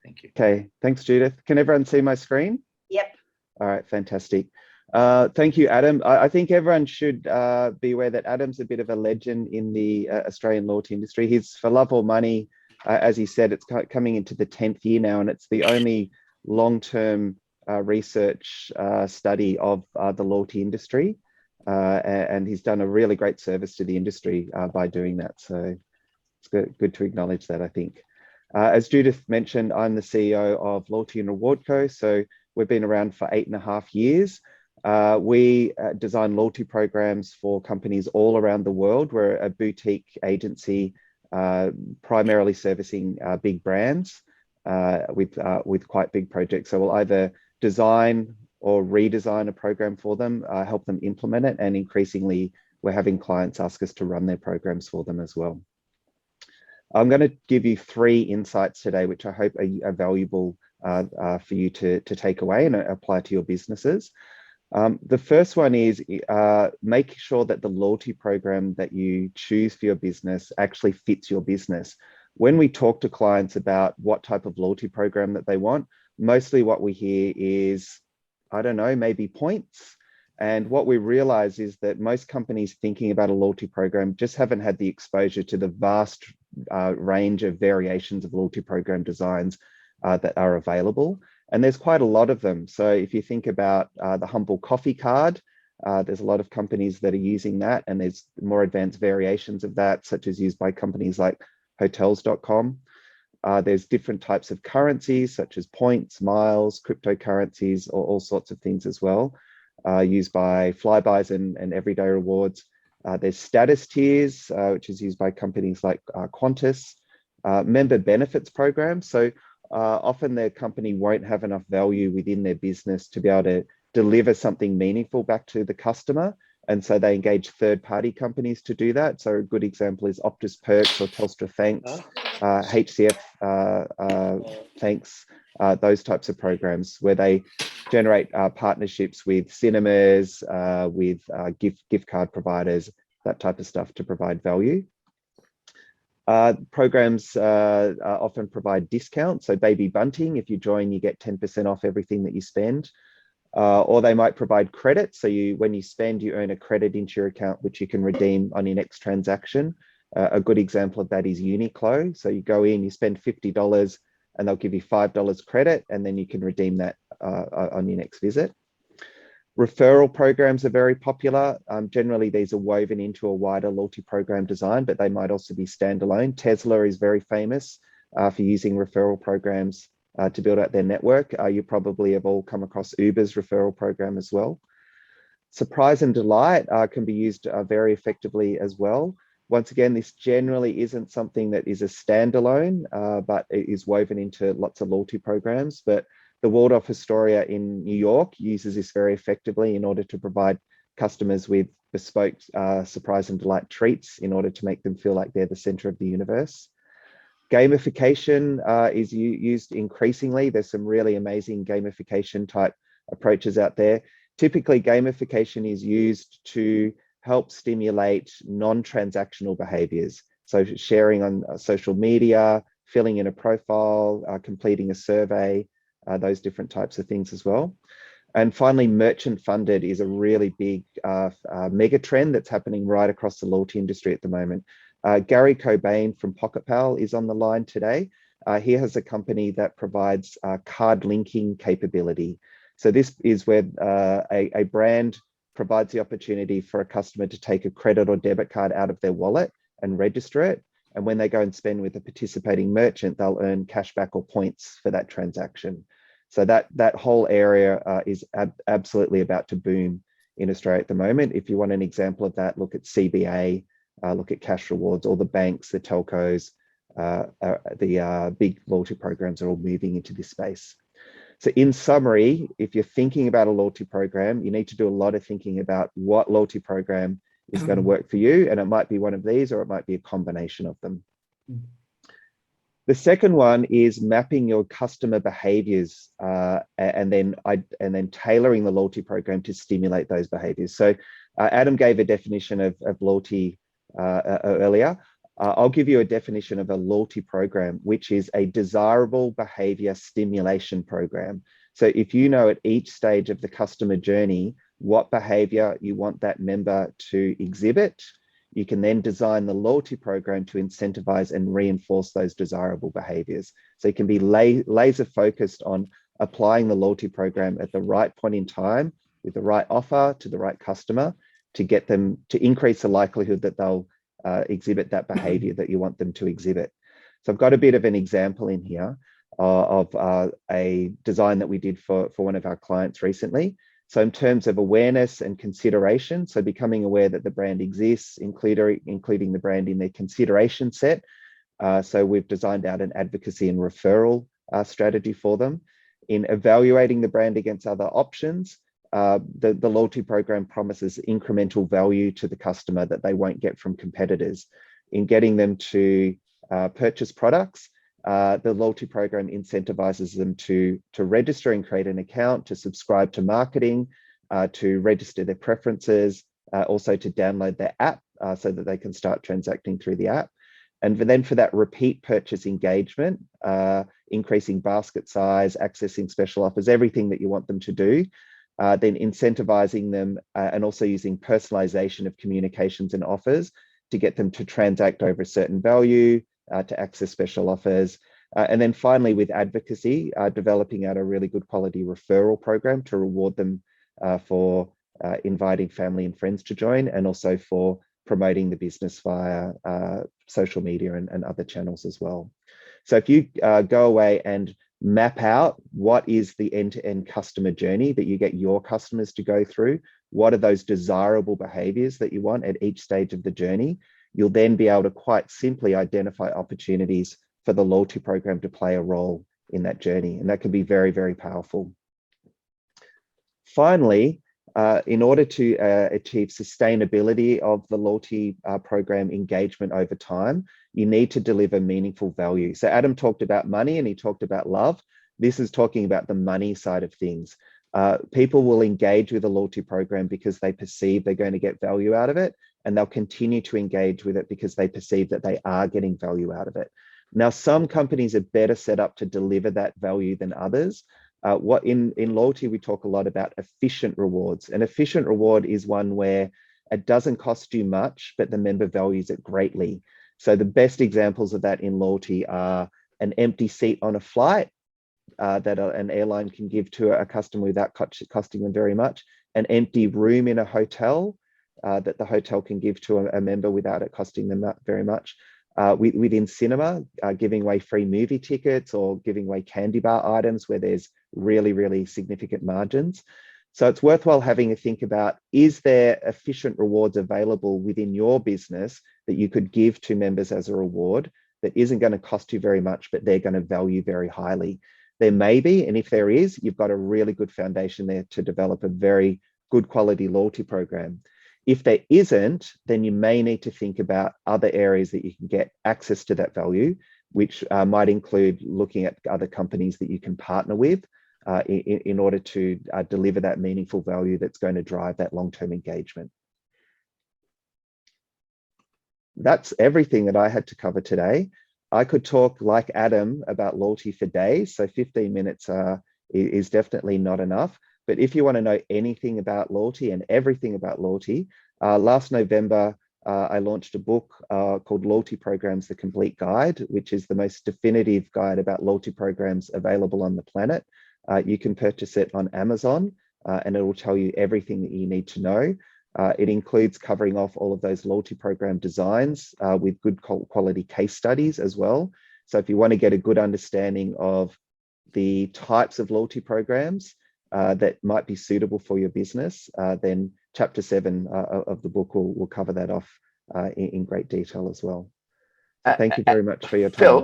Thank you. Okay, thanks, Judith. Can everyone see my screen? Yep. All right, fantastic. Thank you, Adam. I think everyone should be aware that Adam's a bit of a legend in the Australian loyalty industry. He's For Love or Money, as he said, it's coming into the 10th year now, and it's the only long-term research study of the loyalty industry. And he's done a really great service to the industry by doing that. So it's good to acknowledge that, I think. As Judith mentioned, I'm the CEO of Loyalty and Reward Co. So we've been around for 8.5 years. We design loyalty programs for companies all around the world. We're a boutique agency, primarily servicing big brands with quite big projects. So we'll either design or redesign a program for them, help them implement it, and increasingly we're having clients ask us to run their programs for them as well. I'm going to give you 3 insights today, which I hope are valuable for you to take away and apply to your businesses. The first one is make sure that the loyalty program that you choose for your business actually fits your business. When we talk to clients about what type of loyalty program that they want, mostly what we hear is, I don't know, maybe points. And what we realize is that most companies thinking about a loyalty program just haven't had the exposure to the vast range of variations of loyalty program designs that are available. And there's quite a lot of them. So if you think about the humble coffee card, there's a lot of companies that are using that, and there's more advanced variations of that, such as used by companies like hotels.com. There's different types of currencies, such as points, miles, cryptocurrencies, or all sorts of things as well, used by Flybys and Everyday Rewards. There's status tiers, which is used by companies like Qantas. Member benefits programs. So often their company won't have enough value within their business to be able to deliver something meaningful back to the customer. And so they engage third-party companies to do that. So a good example is Optus Perks or Telstra Thanks, HCF Thanks, those types of programs where they generate partnerships with cinemas, with gift card providers, that type of stuff to provide value. Programs often provide discounts. So Baby Bunting, if you join, you get 10% off everything that you spend. Or they might provide credit. So when you spend, you earn a credit into your account, which you can redeem on your next transaction. A good example of that is Uniqlo. So you go in, you spend $50 and they'll give you $5 credit, and then you can redeem that on your next visit. Referral programs are very popular. Generally, these are woven into a wider loyalty program design, but they might also be standalone. Tesla is very famous for using referral programs to build out their network. You probably have all come across Uber's referral program as well. Surprise and delight can be used very effectively as well. Once again, this generally isn't something that is a standalone, but it is woven into lots of loyalty programs. But the Waldorf Astoria in New York uses this very effectively in order to provide customers with bespoke surprise and delight treats in order to make them feel like they're the center of the universe. Gamification is used increasingly. There's some really amazing gamification type approaches out there. Typically, gamification is used to help stimulate non-transactional behaviors. So sharing on social media, filling in a profile, completing a survey, those different types of things as well. And finally, merchant funded is a really big mega trend that's happening right across the loyalty industry at the moment. Gary Cobain from PocketPal is on the line today. He has a company that provides card linking capability. So this is where a brand provides the opportunity for a customer to take a credit or debit card out of their wallet and register it. And when they go and spend with a participating merchant, they'll earn cashback or points for that transaction. So that whole area is absolutely about to boom in Australia at the moment. If you want an example of that, look at CBA, look at Cash Rewards, all the banks, the telcos, the big loyalty programs are all moving into this space. So in summary, if you're thinking about a loyalty program, you need to do a lot of thinking about what loyalty program is going to work for you. And it might be one of these, or it might be a combination of them. The second one is mapping your customer behaviors and then tailoring the loyalty program to stimulate those behaviors. So Adam gave a definition of loyalty earlier. I'll give you a definition of a loyalty program, which is a desirable behavior stimulation program. So if you know at each stage of the customer journey what behavior you want that member to exhibit, you can then design the loyalty program to incentivize and reinforce those desirable behaviors. So you can be laser focused on applying the loyalty program at the right point in time with the right offer to the right customer to get them to increase the likelihood that they'll exhibit that behavior that you want them to exhibit. So I've got a bit of an example in here of a design that we did for one of our clients recently. So in terms of awareness and consideration, so becoming aware that the brand exists, including the brand in their consideration set. So we've designed out an advocacy and referral strategy for them. In evaluating the brand against other options, the loyalty program promises incremental value to the customer that they won't get from competitors. In getting them to purchase products, the loyalty program incentivizes them to register and create an account, to subscribe to marketing, to register their preferences, also to download their app so that they can start transacting through the app. And then for that repeat purchase engagement, increasing basket size, accessing special offers, everything that you want them to do, then incentivizing them and also using personalization of communications and offers to get them to transact over a certain value, to access special offers. And then finally, with advocacy, developing out a really good quality referral program to reward them for inviting family and friends to join, and also for promoting the business via social media and other channels as well. So if you go away and map out what is the end-to-end customer journey that you get your customers to go through, what are those desirable behaviors that you want at each stage of the journey, you'll then be able to quite simply identify opportunities for the loyalty program to play a role in that journey. And that can be very, very powerful. Finally, in order to achieve sustainability of the loyalty program engagement over time, you need to deliver meaningful value. So Adam talked about money and he talked about love. This is talking about the money side of things. People will engage with a loyalty program because they perceive they're going to get value out of it, and they'll continue to engage with it because they perceive that they are getting value out of it. Now, some companies are better set up to deliver that value than others. What in loyalty, we talk a lot about efficient rewards. An efficient reward is one where it doesn't cost you much, but the member values it greatly. So the best examples of that in loyalty are an empty seat on a flight that an airline can give to a customer without costing them very much, an empty room in a hotel that the hotel can give to a member without it costing them very much. Within cinema, giving away free movie tickets or giving away candy bar items where there's really, really significant margins. So it's worthwhile having a think about, is there efficient rewards available within your business that you could give to members as a reward that isn't going to cost you very much, but they're going to value very highly? There may be, and if there is, you've got a really good foundation there to develop a very good quality loyalty program. If there isn't, then you may need to think about other areas that you can get access to that value, which might include looking at other companies that you can partner with in order to deliver that meaningful value that's going to drive that long-term engagement. That's everything that I had to cover today. I could talk like Adam about loyalty for days, so 15 minutes is definitely not enough. But if you want to know anything about loyalty and everything about loyalty, last November, I launched a book called Loyalty Programs, The Complete Guide, which is the most definitive guide about loyalty programs available on the planet. You can purchase it on Amazon and it will tell you everything that you need to know. It includes covering off all of those loyalty program designs with good quality case studies as well. So if you want to get a good understanding of the types of loyalty programs that might be suitable for your business, then chapter 7 of the book will cover that off in great detail as well. So thank you very much for your time. Phil,